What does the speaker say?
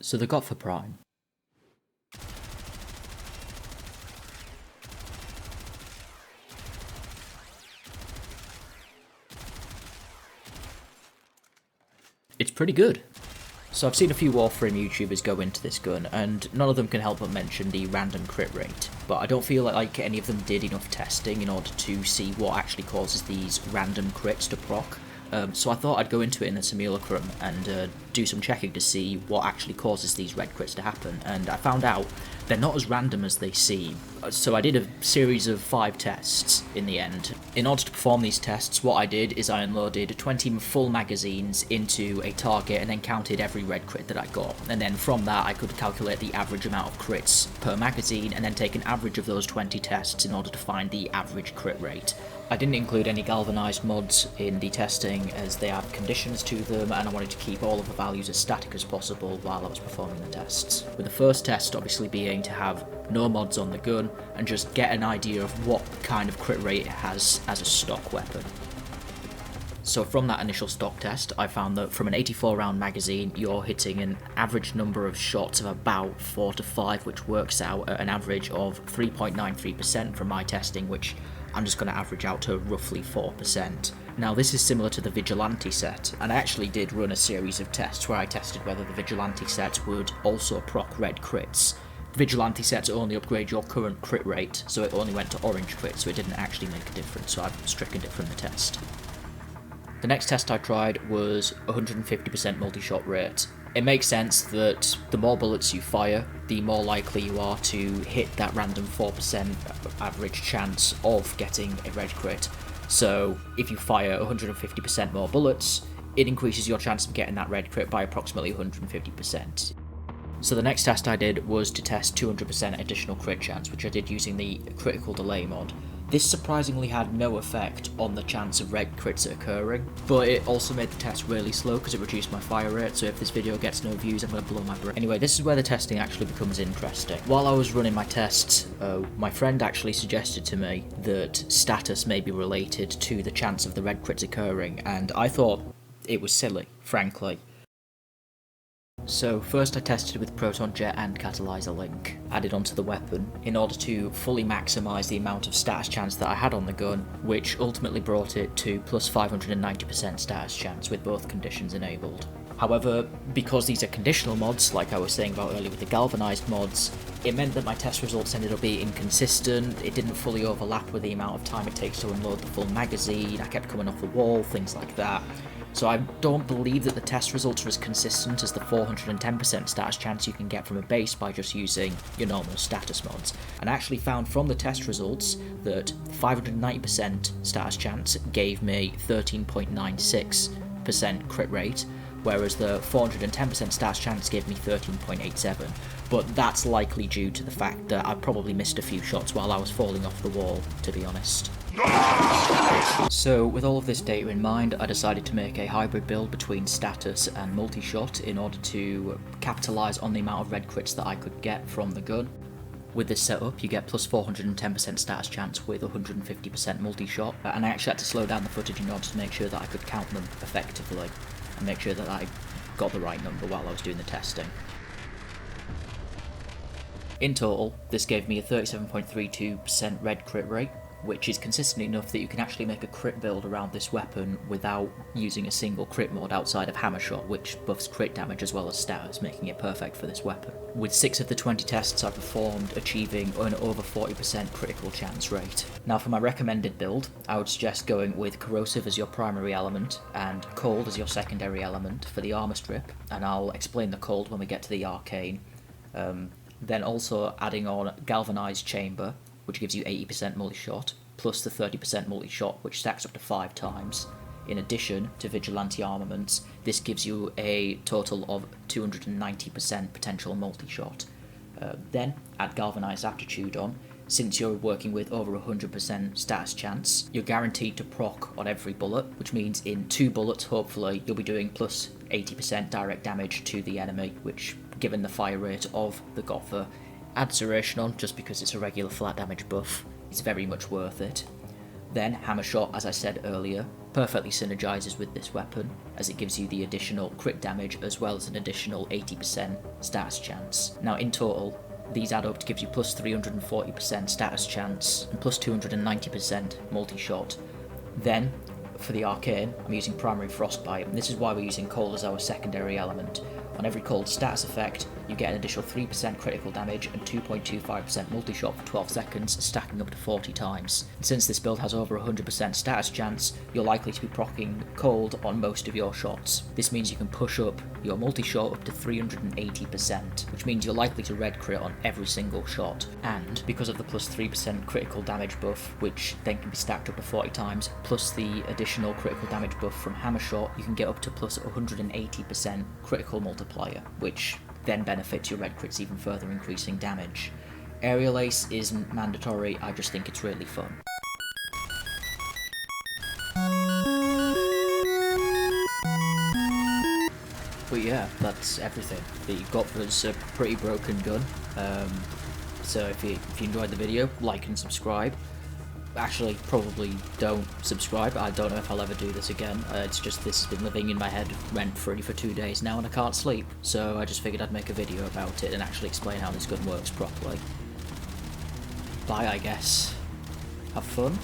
So the Gotva Prime. It's pretty good. So I've seen a few Warframe YouTubers go into this gun, and none of them can help but mention the random crit rate. But I don't feel like any of them did enough testing in order to see what actually causes these random crits to proc. So I thought I'd go into it in a simulacrum and do some checking to see what actually causes these red crits to happen, and I found out they're not as random as they seem. So I did a series of 5 tests in the end. In order to perform these tests, what I did is I unloaded 20 full magazines into a target and then counted every red crit that I got. And then from that I could calculate the average amount of crits per magazine and then take an average of those 20 tests in order to find the average crit rate. I didn't include any galvanised mods in the testing as they have conditions to them, and I wanted to keep all of the values as static as possible while I was performing the tests. With the first test obviously being to have no mods on the gun and just get an idea of what kind of crit rate it has as a stock weapon. So from that initial stock test, I found that from an 84 round magazine, you're hitting an average number of shots of about 4 to 5, which works out at an average of 3.93% from my testing, which I'm just going to average out to roughly 4%. Now this is similar to the Vigilante set, and I actually did run a series of tests where I tested whether the Vigilante set would also proc red crits. The Vigilante sets only upgrade your current crit rate, so it only went to orange crit, so it didn't actually make a difference, so I've stricken it from the test. The next test I tried was 150% multi-shot rate. It makes sense that the more bullets you fire, the more likely you are to hit that random 4% average chance of getting a red crit. So if you fire 150% more bullets, it increases your chance of getting that red crit by approximately 150%. So the next test I did was to test 200% additional crit chance, which I did using the critical delay mod. This surprisingly had no effect on the chance of red crits occurring, but it also made the test really slow because it reduced my fire rate, so if this video gets no views I'm going to blow my brain. Anyway, this is where the testing actually becomes interesting. While I was running my tests, my friend actually suggested to me that status may be related to the chance of the red crits occurring, and I thought it was silly, frankly. So first I tested with Proton Jet and Catalyzer Link added onto the weapon in order to fully maximise the amount of status chance that I had on the gun, which ultimately brought it to plus 590% status chance with both conditions enabled. However, because these are conditional mods, like I was saying about earlier with the galvanised mods, it meant that my test results ended up being inconsistent, it didn't fully overlap with the amount of time it takes to unload the full magazine, I kept coming off the wall, things like that. So I don't believe that the test results are as consistent as the 410% status chance you can get from a base by just using your normal status mods. And I actually found from the test results that 590% status chance gave me 13.96% crit rate, whereas the 410% status chance gave me 13.87. But that's likely due to the fact that I probably missed a few shots while I was falling off the wall, to be honest. So with all of this data in mind, I decided to make a hybrid build between status and multi-shot in order to capitalise on the amount of red crits that I could get from the gun. With this setup, you get plus 410% status chance with 150% multi-shot, and I actually had to slow down the footage in order to make sure that I could count them effectively, and make sure that I got the right number while I was doing the testing. In total, this gave me a 37.32% red crit rate, which is consistent enough that you can actually make a crit build around this weapon without using a single crit mod outside of Hammer Shot, which buffs crit damage as well as status, making it perfect for this weapon. With 6 of the 20 tests I performed achieving an over 40% critical chance rate. Now for my recommended build, I would suggest going with Corrosive as your primary element and Cold as your secondary element for the armor strip, and I'll explain the Cold when we get to the Arcane. Then also adding on Galvanized Chamber, which gives you 80% multi-shot, plus the 30% multi-shot, which stacks up to 5 times. In addition to Vigilante armaments, this gives you a total of 290% potential multi-shot. Then add Galvanized Aptitude on. Since you're working with over 100% status chance, you're guaranteed to proc on every bullet, which means in 2 bullets, hopefully, you'll be doing plus 80% direct damage to the enemy, which, given the fire rate of the Gotva, adds duration on just because it's a regular flat damage buff. It's very much worth it. Then Hammer Shot, as I said earlier, perfectly synergizes with this weapon, as it gives you the additional crit damage as well as an additional 80% status chance. Now in total, these add up to give you plus 340% status chance and plus 290% multi-shot. Then, for the arcane, I'm using primary frostbite, and this is why we're using cold as our secondary element. On every cold status effect, you get an additional 3% critical damage and 2.25% multi-shot for 12 seconds, stacking up to 40 times. And since this build has over 100% status chance, you're likely to be proccing cold on most of your shots. This means you can push up your multi-shot up to 380%, which means you're likely to red crit on every single shot. And because of the plus 3% critical damage buff, which then can be stacked up to 40 times, plus the additional critical damage buff from hammer shot, you can get up to plus 180% critical multiplier, which then benefits your red crits even further, increasing damage. Aerial Ace isn't mandatory, I just think it's really fun. But yeah, that's everything. The Gotva's a pretty broken gun, so if you enjoyed the video, like and subscribe. Actually, probably don't subscribe. I don't know if I'll ever do this again. It's just this has been living in my head rent-free for 2 days now and I can't sleep. So I just figured I'd make a video about it and actually explain how this gun works properly. Bye, I guess. Have fun.